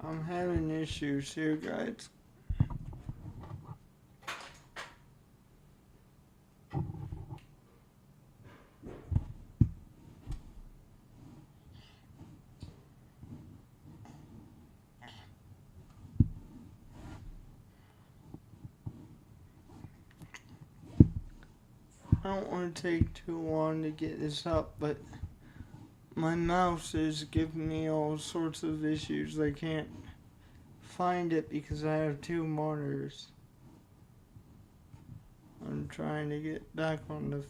I'm having issues here, guys. I don't want to take too long to get this up, but my mouse is giving me all sorts of issues. I can't find it because I have two monitors. I'm trying to get back on the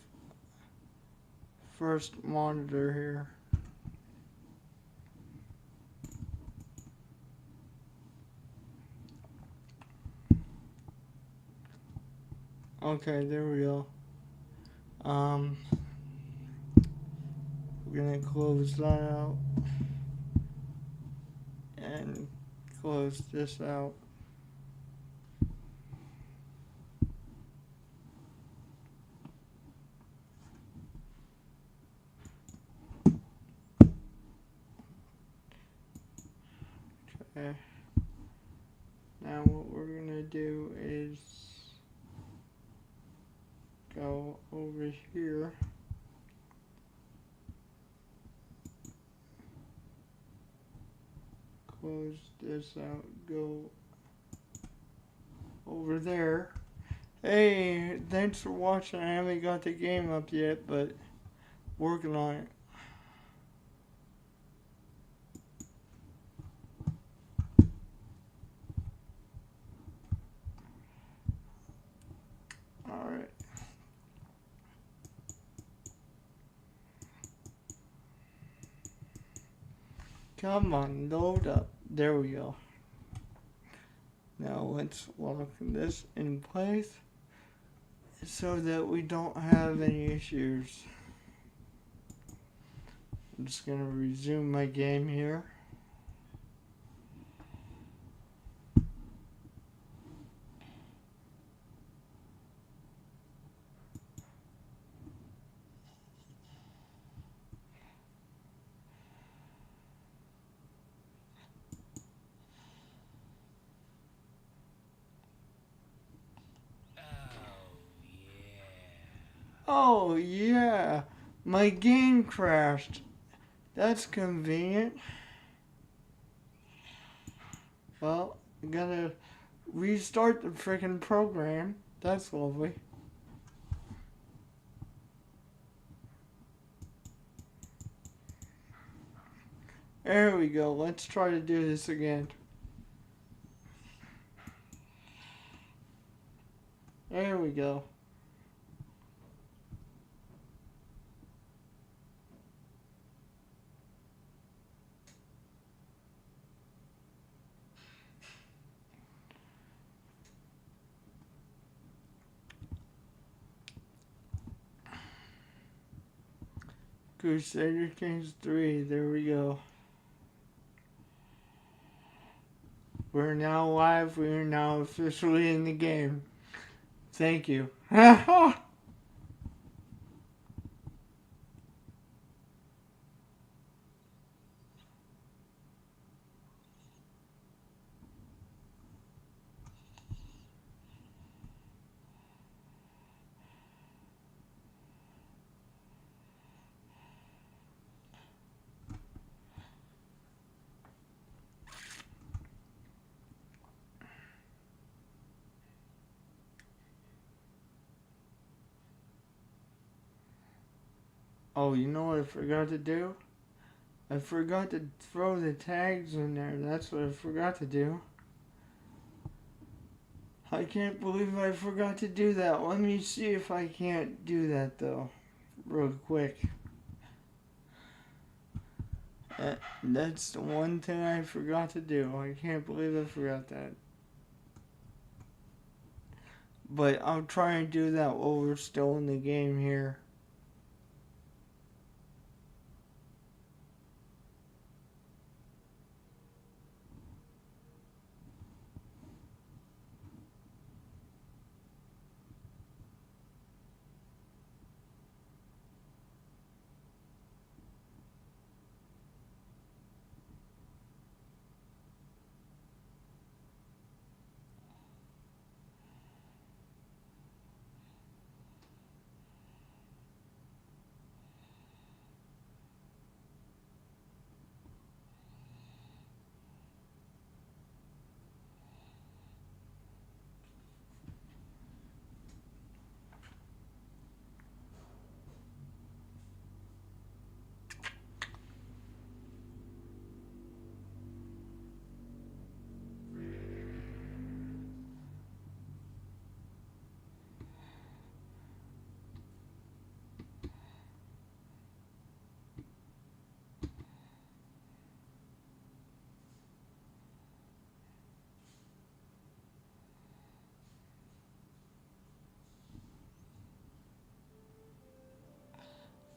first monitor here. Okay, there we go. We're gonna close that out and close this out. Okay. Now what we're gonna do is go over here. Close this out, go over there. Hey, thanks for watching. I haven't got the game up yet, but working on it. Alright. Come on, load up. There we go. Now let's lock this in place so that we don't have any issues. I'm just gonna resume my game here. Oh yeah, my game crashed. That's convenient. Well, I gotta restart the freaking program. That's lovely. There we go. Let's try to do this again. There we go. Crusader Kings 3, there we go. We're now live, we are now officially in the game. Thank you. Oh, you know what I forgot to do? I forgot to throw the tags in there. That's what I forgot to do. I can't believe I forgot to do that. Let me see if I can't do that though. Real quick. That's the one thing I forgot to do. I can't believe I forgot that. But I'll try and do that while we're still in the game here.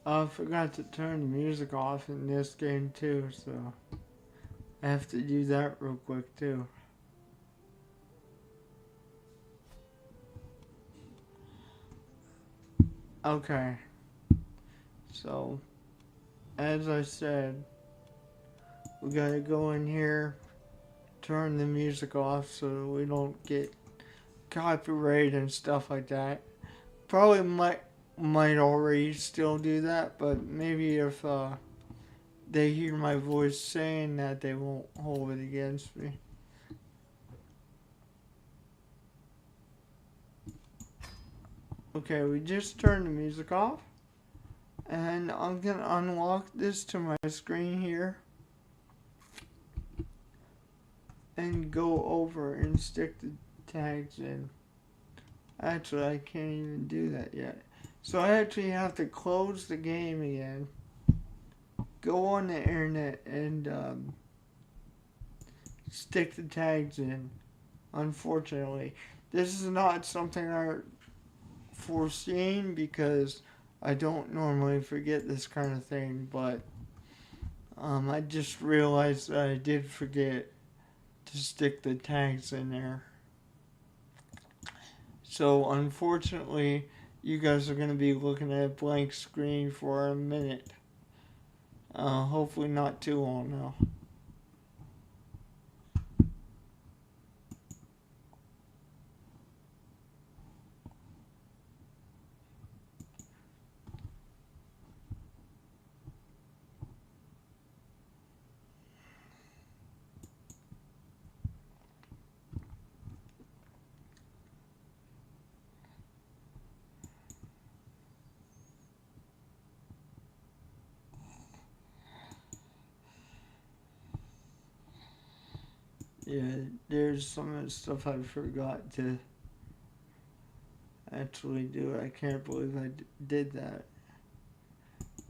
I forgot to turn the music off in this game too, so I have to do that real quick too. Okay, so as I said, we gotta go in here, turn the music off so we don't get copyright and stuff like that. Probably might already still do that, but maybe if they hear my voice saying that, they won't hold it against me. Okay, we just turned the music off, and I'm gonna unlock this to my screen here and go over and stick the tags in. Actually, I can't even do that yet. So I actually have to close the game again, go on the internet, and stick the tags in. Unfortunately, this is not something I foreseen because I don't normally forget this kind of thing, but I just realized that I did forget to stick the tags in there. So unfortunately, you guys are going to be looking at a blank screen for a minute. Hopefully not too long now. Yeah, there's some of the stuff I forgot to actually do. I can't believe I did that.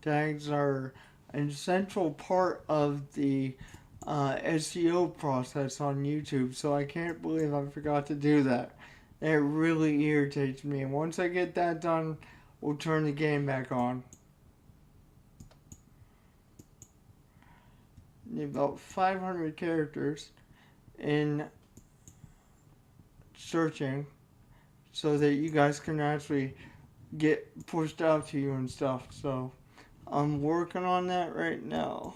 Tags are an essential part of the SEO process on YouTube, so I can't believe I forgot to do that. It really irritates me. And once I get that done, we'll turn the game back on. About 500 characters in searching so that you guys can actually get pushed out to you and stuff. So I'm working on that right now.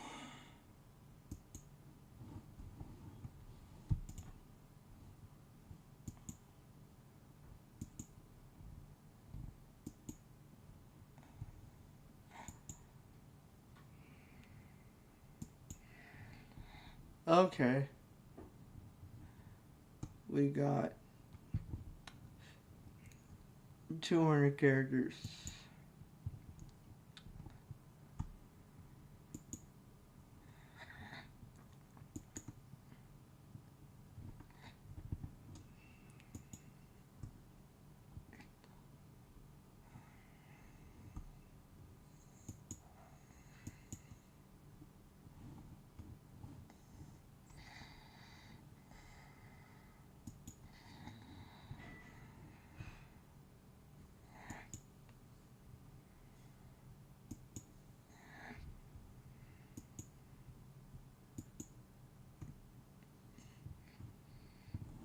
Okay. We got 200 characters.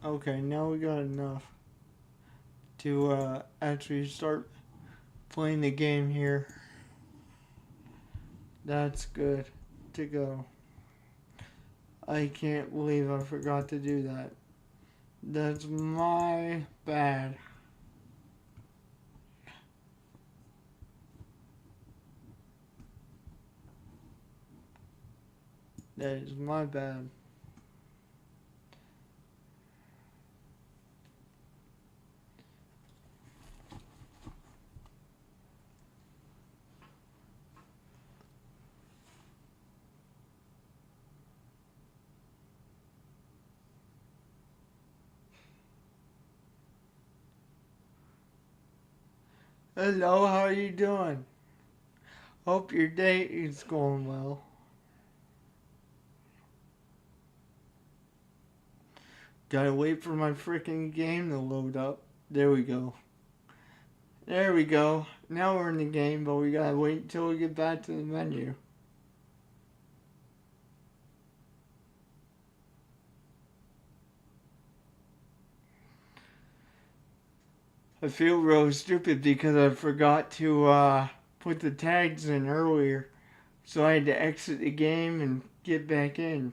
Okay, now we got enough to actually start playing the game here. That's good to go. I can't believe I forgot to do that. That's my bad. That is my bad. Hello, how are you doing? Hope your day is going well. Gotta wait for my freaking game to load up. There we go. There we go. Now we're in the game, but we gotta wait until we get back to the menu. I feel real stupid because I forgot to put the tags in earlier. So I had to exit the game and get back in.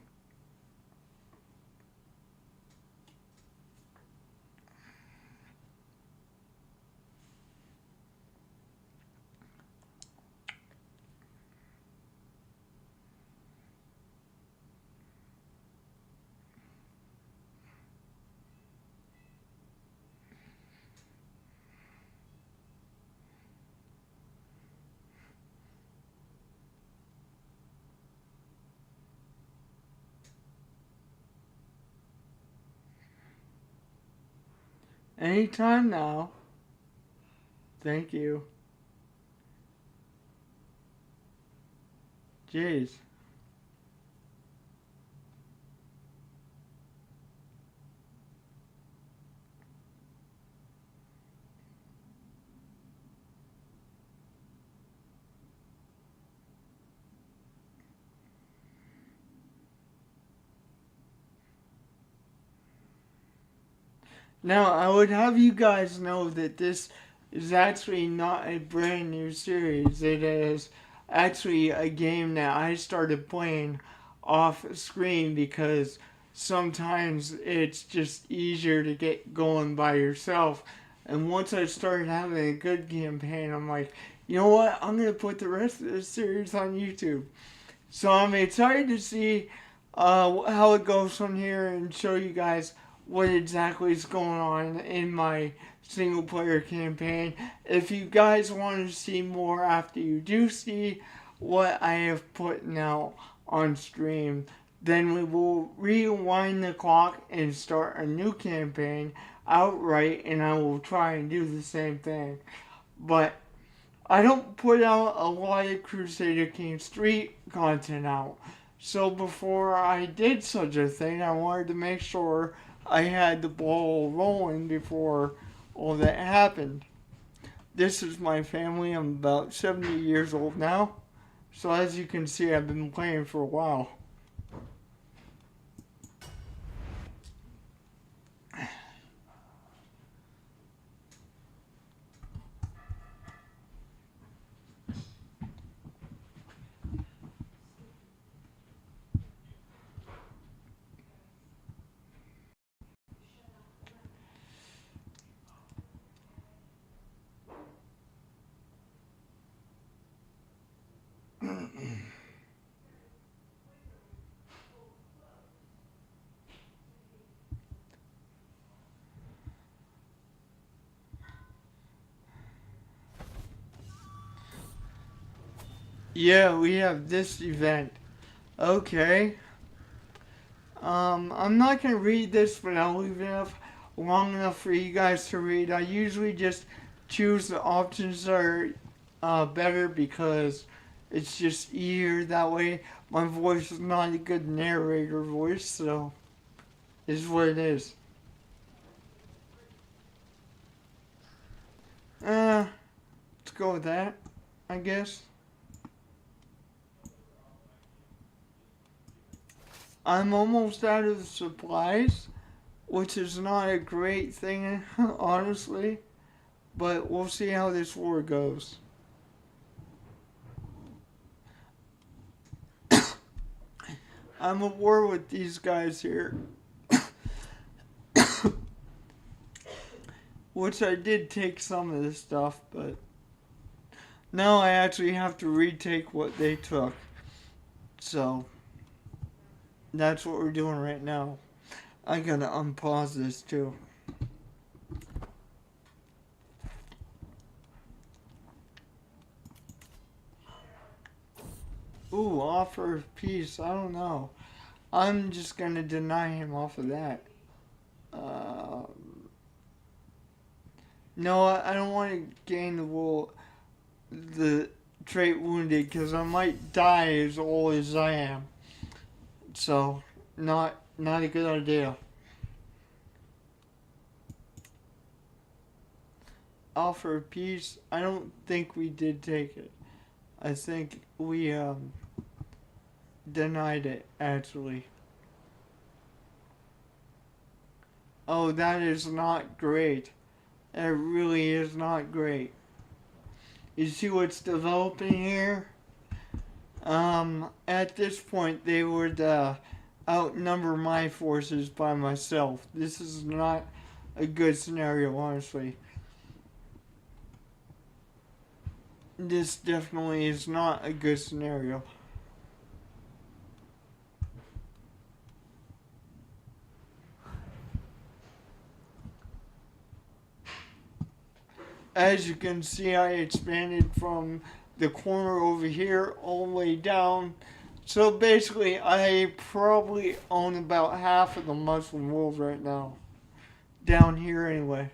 Anytime now. Thank you. Jeez. Now, I would have you guys know that this is actually not a brand new series. It is actually a game that I started playing off screen because sometimes it's just easier to get going by yourself. And once I started having a good campaign, I'm like, you know what? I'm going to put the rest of this series on YouTube. So I'm excited to see how it goes from here and show you guys what exactly is going on in my single player campaign. If you guys want to see more after you do see what I have put now on stream, then we will rewind the clock and start a new campaign outright, and I will try and do the same thing. But I don't put out a lot of Crusader Kings 3 content out. So before I did such a thing, I wanted to make sure I had the ball rolling before all that happened. This is my family. I'm about 70 years old now. So as you can see, I've been playing for a while. Yeah, we have this event. Okay. I'm not going to read this, but I'll leave it up long enough for you guys to read. I usually just choose the options that are better because it's just easier that way. My voice is not a good narrator voice, so this is what it is. Let's go with that, I guess. I'm almost out of supplies, which is not a great thing, honestly. But we'll see how this war goes. I'm at war with these guys here. Which I did take some of this stuff, but now I actually have to retake what they took. So that's what we're doing right now. I gotta unpause this too. Ooh, offer of peace. I don't know. I'm just gonna deny him off of that. No, I don't want to gain the trait wounded because I might die as old as I am. So, not a good idea. offer of peace, I don't think we did take it. I think we denied it, actually. Oh, that is not great. It really is not great. You see what's developing here? At this point, they would outnumber my forces by myself. This is not a good scenario, honestly. This definitely is not a good scenario. As you can see, I expanded from the corner over here all the way down. So basically, I probably own about half of the Muslim world right now. Down here, anyway.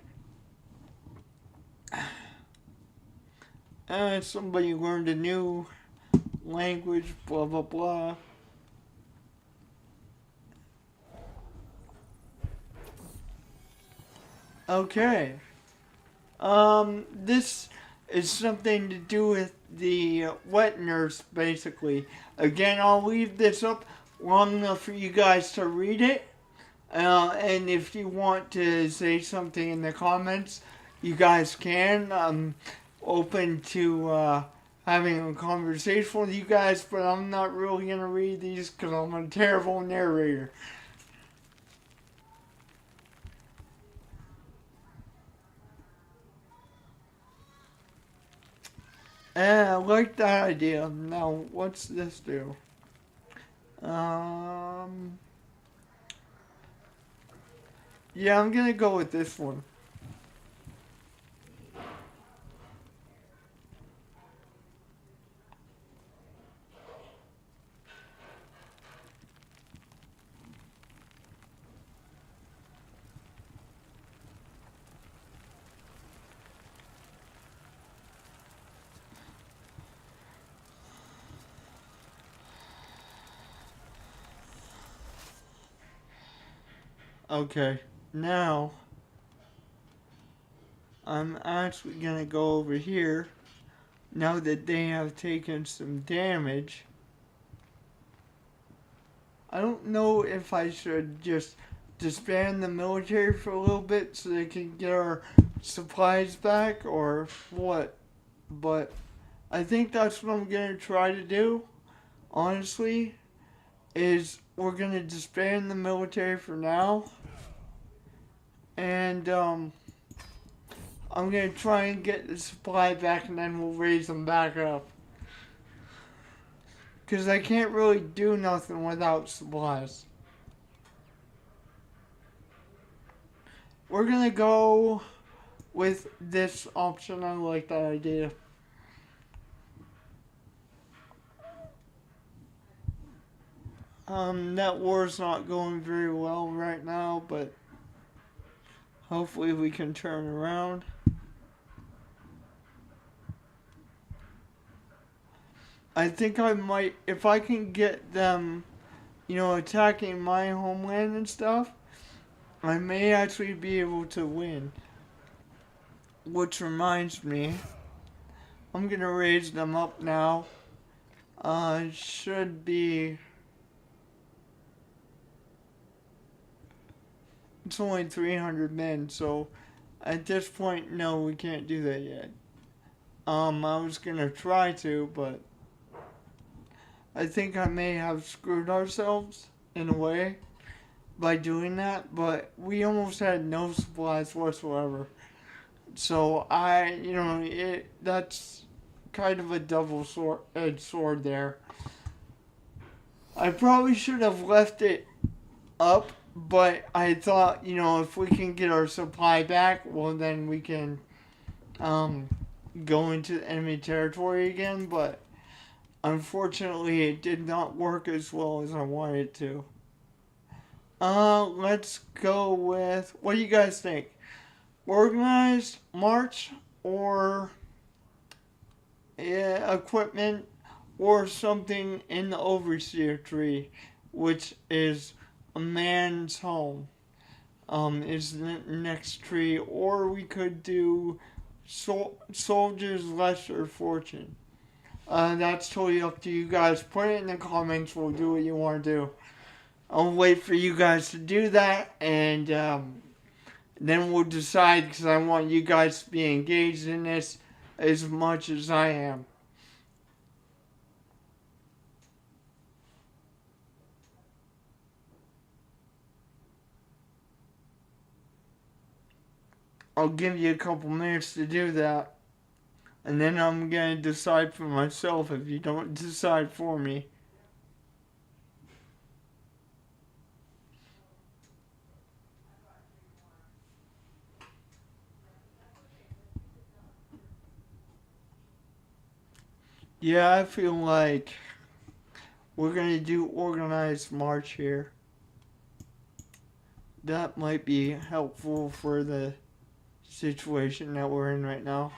Somebody learned a new language, blah, blah, blah. Okay. This is something to do with the wet nurse, basically. Again, I'll leave this up long enough for you guys to read it. And if you want to say something in the comments, you guys can. I'm open to having a conversation with you guys, but I'm not really going to read these because I'm a terrible narrator. I like that idea. Now, what's this do? Yeah, I'm gonna go with this one. Okay, now I'm actually gonna go over here. Now that they have taken some damage, I don't know if I should just disband the military for a little bit so they can get our supplies back or what. But I think that's what I'm gonna try to do, honestly, is we're gonna disband the military for now. And I'm gonna try and get the supply back and then we'll raise them back up. Because I can't really do nothing without supplies. We're gonna go with this option. I like that idea. That war's not going very well right now, but hopefully we can turn around. I think I might, if I can get them, attacking my homeland and stuff, I may actually be able to win. Which reminds me, I'm gonna raise them up now. It should be, it's only 300 men, so at this point, no, we can't do that yet. I was gonna try to, but I think I may have screwed ourselves in a way by doing that, but we almost had no supplies whatsoever. So that's kind of a double-edged sword there. I probably should have left it up, but I thought, if we can get our supply back, well, then we can go into enemy territory again, but unfortunately, it did not work as well as I wanted it to. Let's go with, what do you guys think? Organized march or equipment or something in the overseer tree, which is a man's home, is the next tree, or we could do Soldiers Lesser Fortune. That's totally up to you guys. Put it in the comments. We'll do what you want to do. I'll wait for you guys to do that, and then we'll decide, because I want you guys to be engaged in this as much as I am. I'll give you a couple minutes to do that, and then I'm going to decide for myself if you don't decide for me. Yeah, I feel like we're going to do organized march here. That might be helpful for the situation that we're in right now.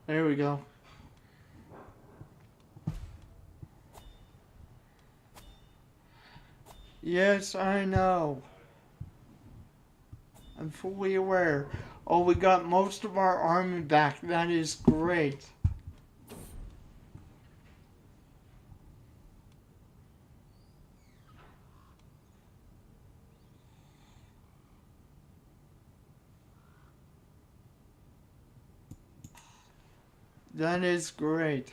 There we go. Yes, I know. I'm fully aware. Oh, we got most of our army back. That is great. That is great.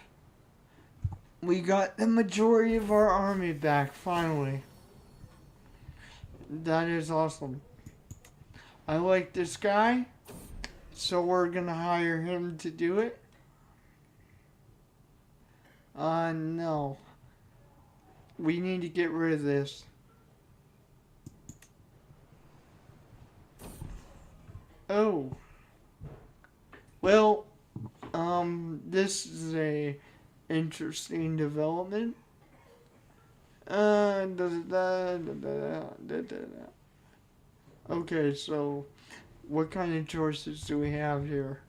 We got the majority of our army back, finally. That is awesome. I like this guy, so we're gonna hire him to do it. No. We need to get rid of this. Oh. Well, this is a interesting development. Okay, so what kind of choices do we have here?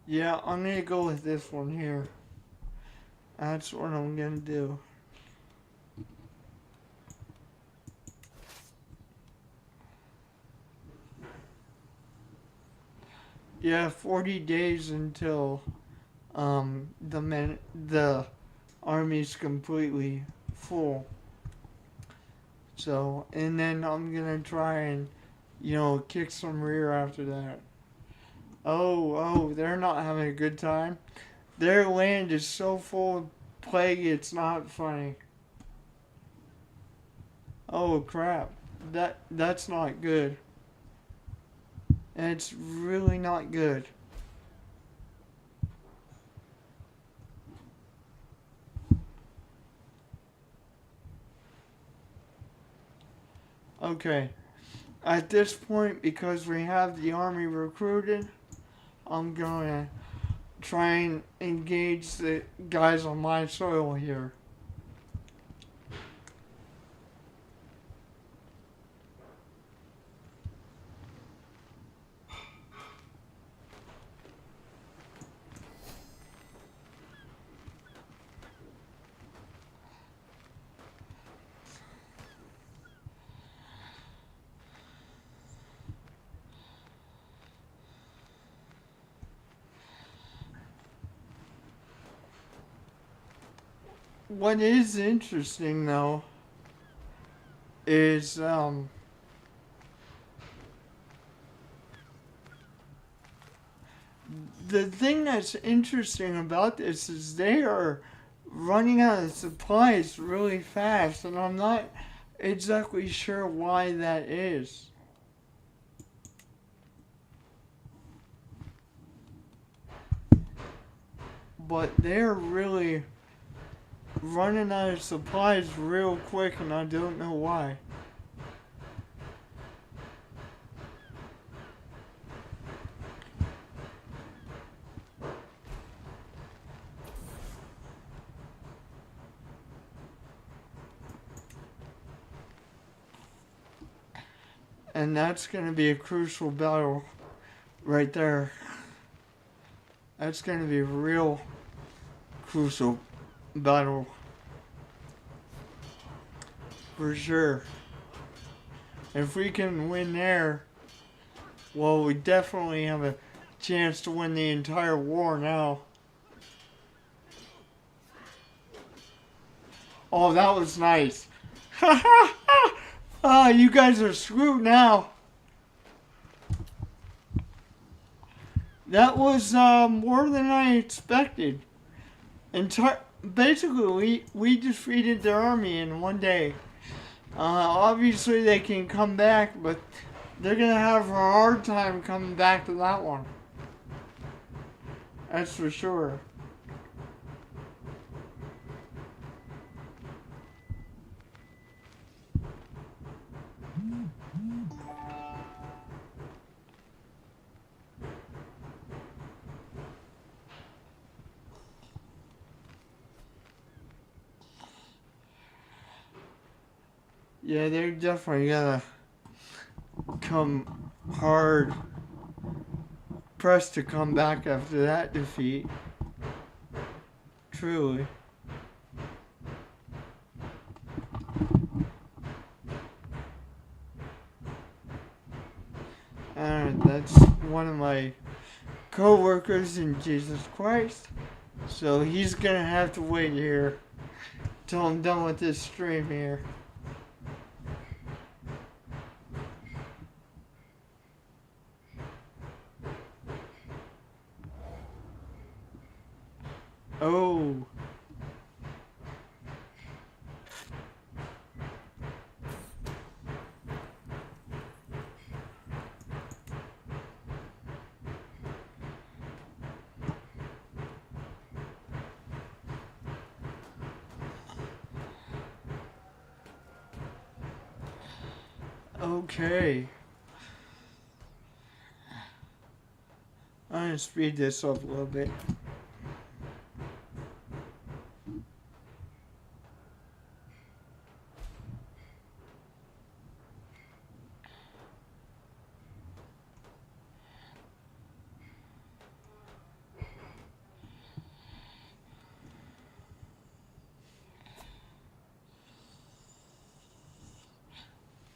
Yeah, I'm gonna go with this one here. That's what I'm gonna do. Yeah, 40 days until the army's completely full. So, and then I'm gonna try and, kick some rear after that. Oh, they're not having a good time. Their land is so full of plague, it's not funny. Oh crap. That's not good. And it's really not good. Okay. At this point, because we have the army recruited, I'm going to try and engage the guys on my soil here. What is interesting though is the thing that's interesting about this is they are running out of supplies really fast, and I'm not exactly sure why that is. But they're really running out of supplies real quick, and I don't know why. And that's going to be a crucial battle right there. That's going to be a real crucial battle. For sure. If we can win there, well, we definitely have a chance to win the entire war now. Oh, that was nice. Ah, you guys are screwed now. That was more than I expected. Basically, we defeated their army in one day. Obviously, they can come back, but they're going to have a hard time coming back to that one. That's for sure. Yeah, they're definitely gonna come hard pressed to come back after that defeat. Truly. And that's one of my co-workers in Jesus Christ. So he's gonna have to wait here till I'm done with this stream here. Oh. Okay. I'm gonna speed this up a little bit.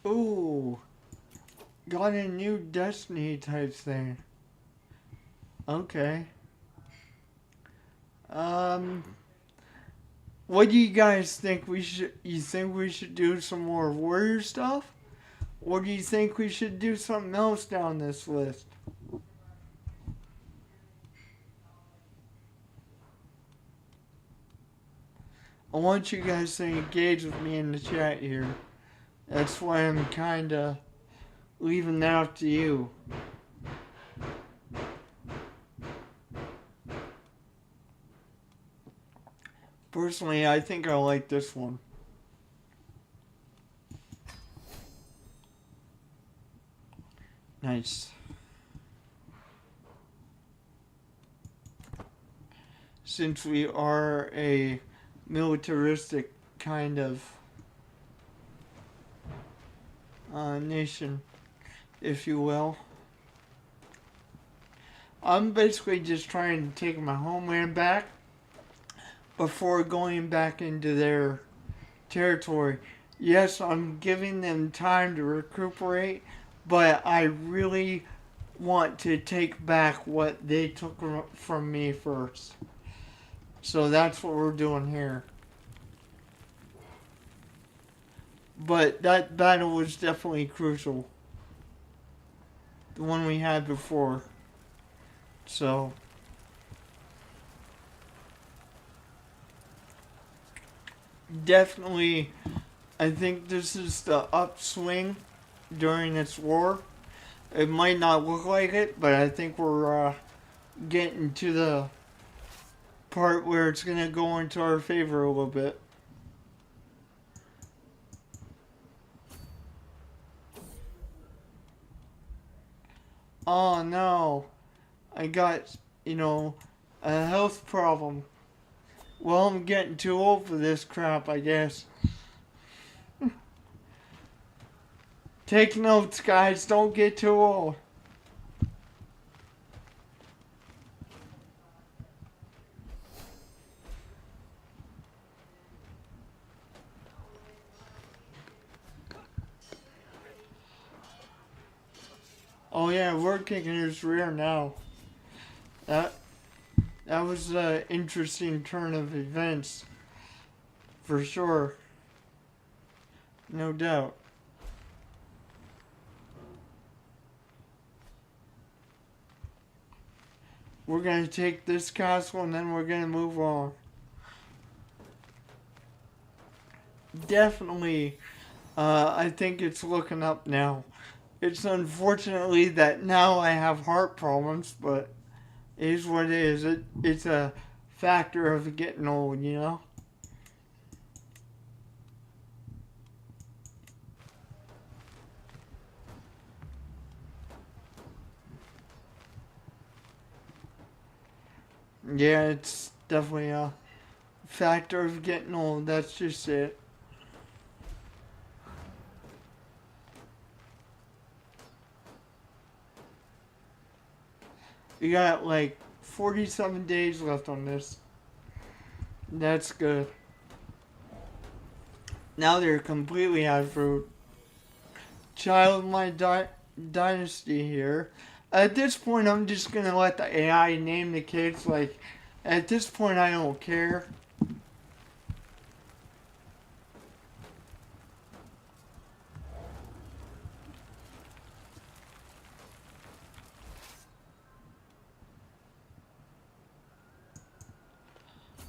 Ooh. Got a new Destiny type thing. Okay. What do you guys think we should? You think we should do some more warrior stuff, or do you think we should do something else down this list? I want you guys to engage with me in the chat here. That's why I'm kinda leaving that up to you. Personally, I think I like this one. Nice. Since we are a militaristic kind of nation, if you will. I'm basically just trying to take my homeland back before going back into their territory. Yes, I'm giving them time to recuperate, but I really want to take back what they took from me first. So that's what we're doing here. But that battle was definitely crucial. The one we had before. So definitely, I think this is the upswing during this war. It might not look like it, but I think we're getting to the part where it's going to go into our favor a little bit. Oh no, I got, a health problem. Well, I'm getting too old for this crap, I guess. Take notes, guys. Don't get too old. Oh yeah, we're kicking his rear now. That that was an interesting turn of events, for sure. No doubt. We're gonna take this castle and then we're gonna move on. Definitely, I think it's looking up now. It's unfortunately that now I have heart problems, but it is what it is. It's a factor of getting old, you know? Yeah, it's definitely a factor of getting old. That's just it. You got like 47 days left on this. That's good. Now they're completely out of fruit. Child of my dynasty here. At this point, I'm just gonna let the AI name the kids. Like, at this point, I don't care.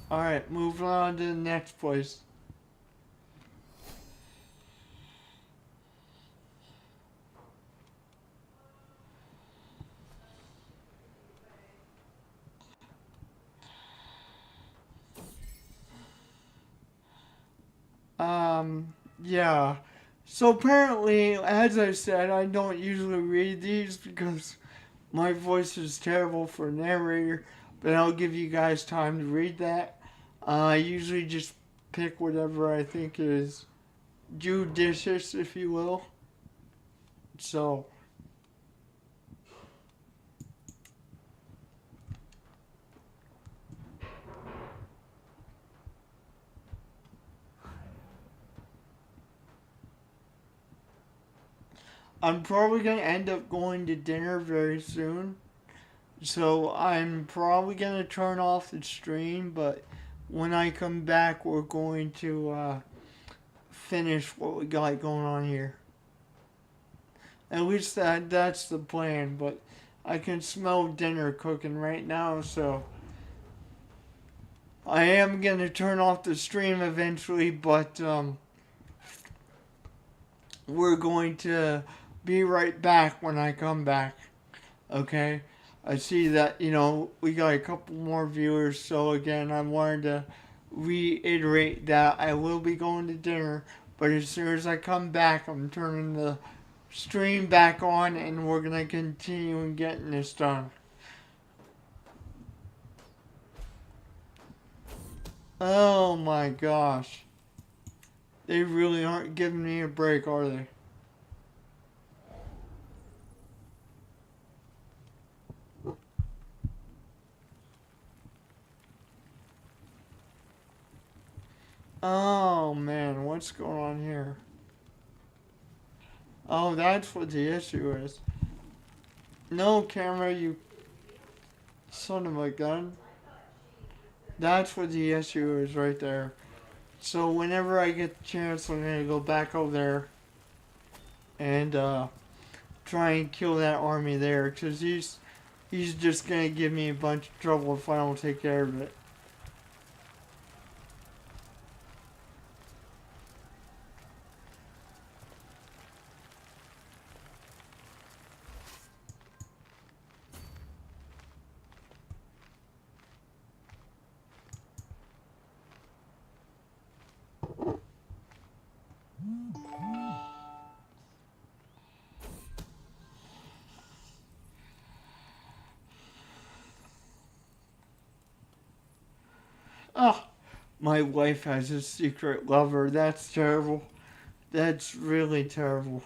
Alright, moving on to the next place. Yeah. So apparently, as I said, I don't usually read these because my voice is terrible for a narrator, but I'll give you guys time to read that. I usually just pick whatever I think is judicious, if you will. So, I'm probably going to end up going to dinner very soon. So, I'm probably going to turn off the stream, but when I come back, we're going to finish what we got going on here. At least that's the plan, but I can smell dinner cooking right now, so I am going to turn off the stream eventually, but we're going to be right back when I come back. Okay? I see that, we got a couple more viewers, so again, I wanted to reiterate that I will be going to dinner, but as soon as I come back, I'm turning the stream back on and we're going to continue and getting this done. Oh my gosh. They really aren't giving me a break, are they? Oh man, what's going on here? Oh, that's what the issue is. No, camera, you son of a gun. That's what the issue is right there. So whenever I get the chance, I'm gonna go back over there and try and kill that army there, cause he's just gonna give me a bunch of trouble if I don't take care of it. Oh, my wife has a secret lover. That's terrible. That's really terrible.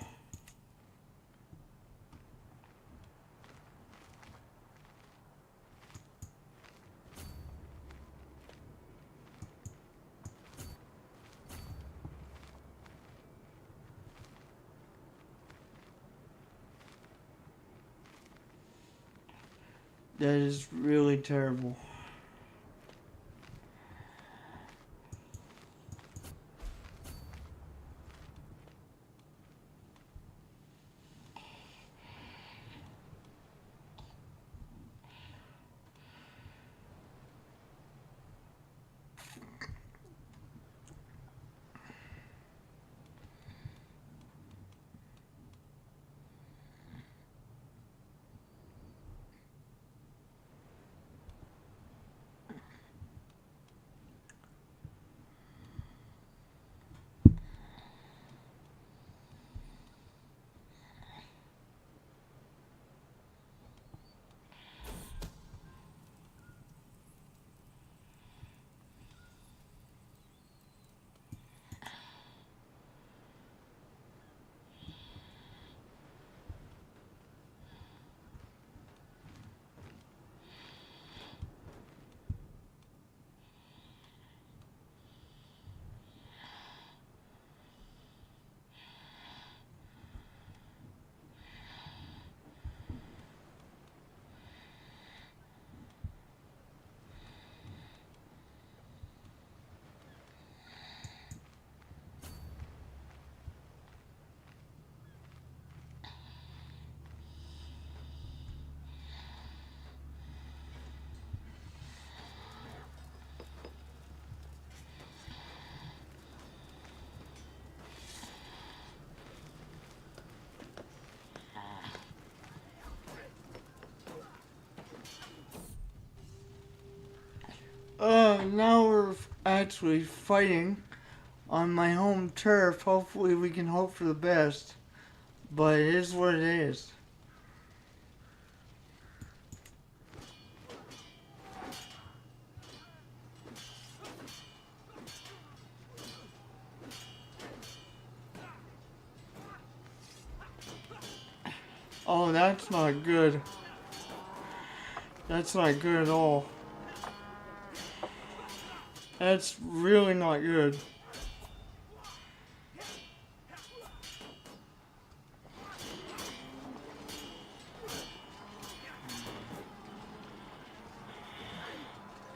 That is really terrible. Now we're actually fighting on my home turf. Hopefully we can hope for the best. But it is what it is. Oh, that's not good. That's not good at all. That's really not good.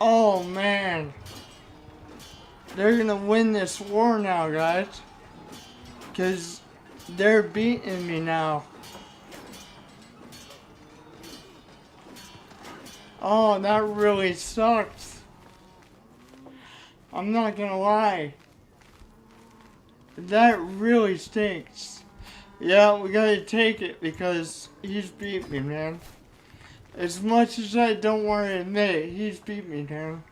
Oh man. They're gonna win this war now, guys. Because they're beating me now. Oh, that really sucks. I'm not gonna lie. That really stinks. Yeah, we gotta take it because he's beat me, man. As much as I don't want to admit it, he's beat me, man.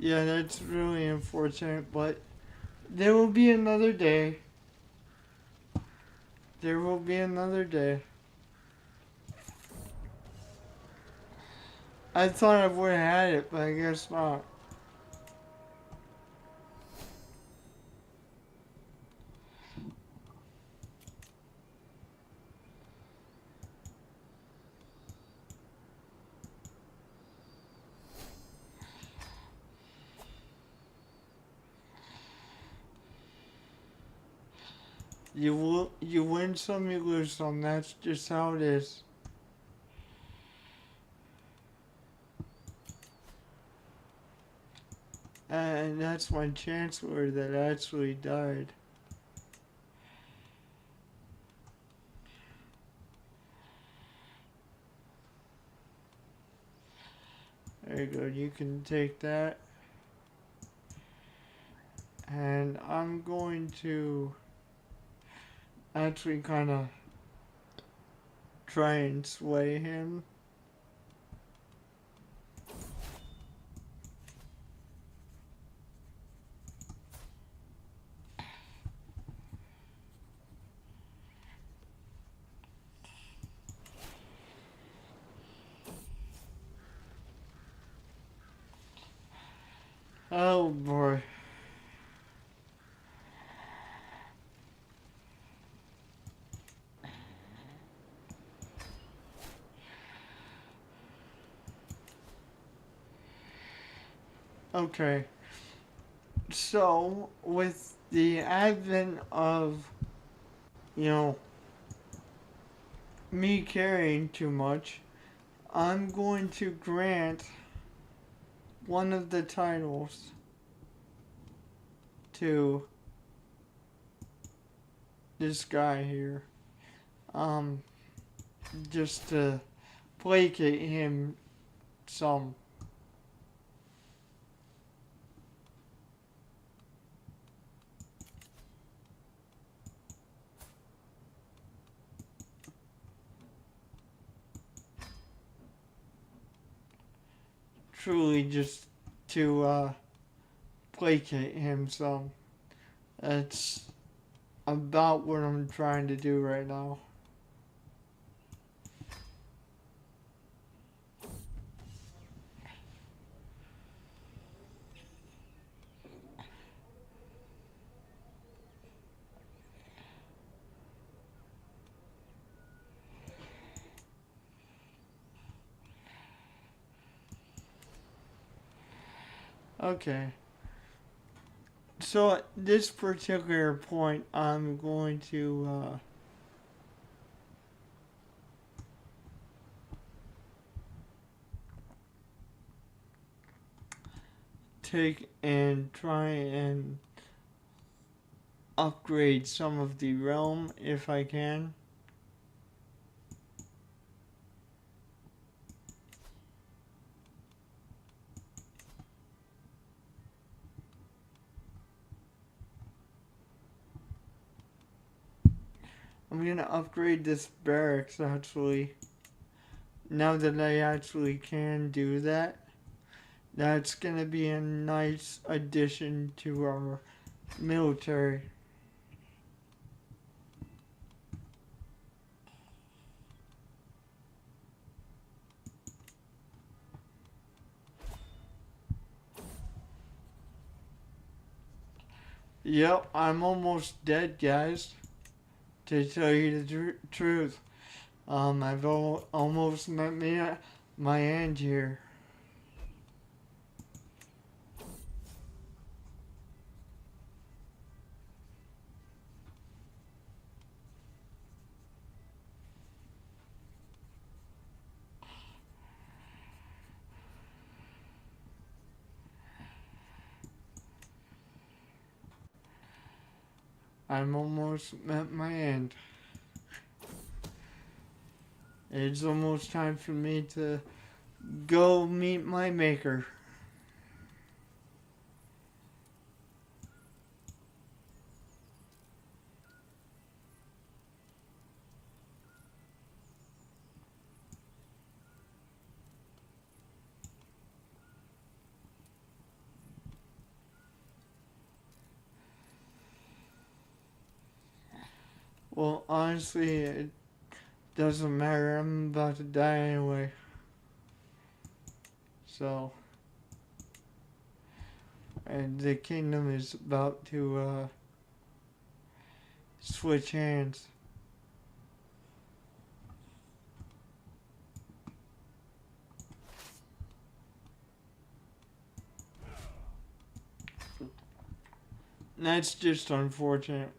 Yeah, that's really unfortunate, but there will be another day. There will be another day. I thought I would have had it, but I guess not. You win some, you lose some. That's just how it is. And that's my chancellor that actually died. There you go. You can take that. And I'm going to actually kind of try and sway him. Oh boy. Okay. So, with the advent of, you know, me caring too much, I'm going to grant one of the titles to this guy here. Um, just to placate him some. Truly just to placate him some. That's about what I'm trying to do right now. Okay. So at this particular point, I'm going to take and try and upgrade some of the realm if I can. I'm gonna upgrade this barracks actually. Now that I actually can do that, that's gonna be a nice addition to our military. Yep, I'm almost dead, guys. To tell you the truth, I've almost met my end here. I'm almost at my end. It's almost time for me to go meet my maker. Well, honestly, it doesn't matter. I'm about to die anyway. So, and the kingdom is about to switch hands. That's just unfortunate.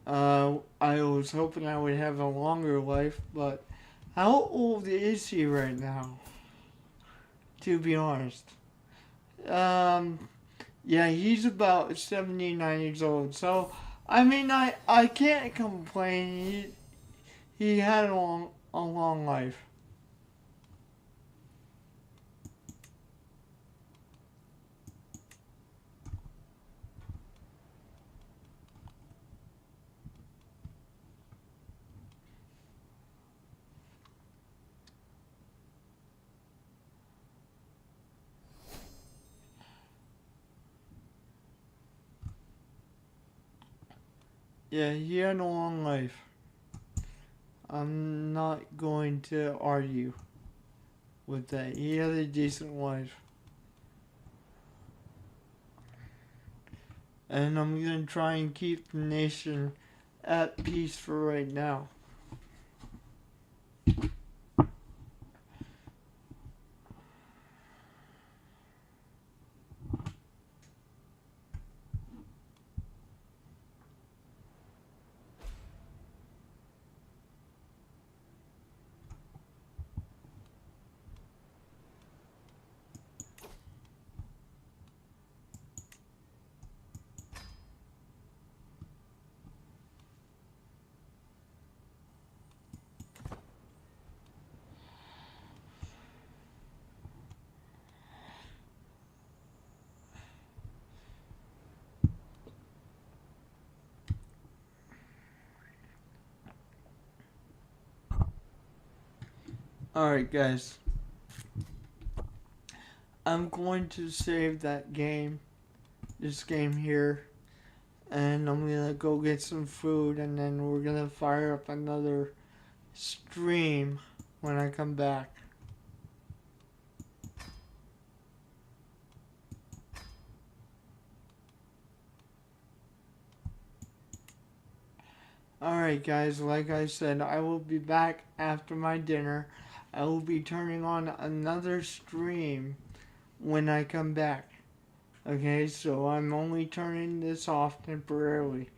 I was hoping I would have a longer life, but how old is he right now? To be honest. Um, yeah, he's about 79 years old. So, I mean, I can't complain. He had a long life. Yeah, he had a long life. I'm not going to argue with that. He had a decent life. And I'm gonna try and keep the nation at peace for right now. Alright, guys. I'm going to save that game, this game here, and I'm gonna go get some food, and then we're gonna fire up another stream when I come back. Alright, guys, like I said, I will be back after my dinner. I will be turning on another stream when I come back. Okay, so I'm only turning this off temporarily.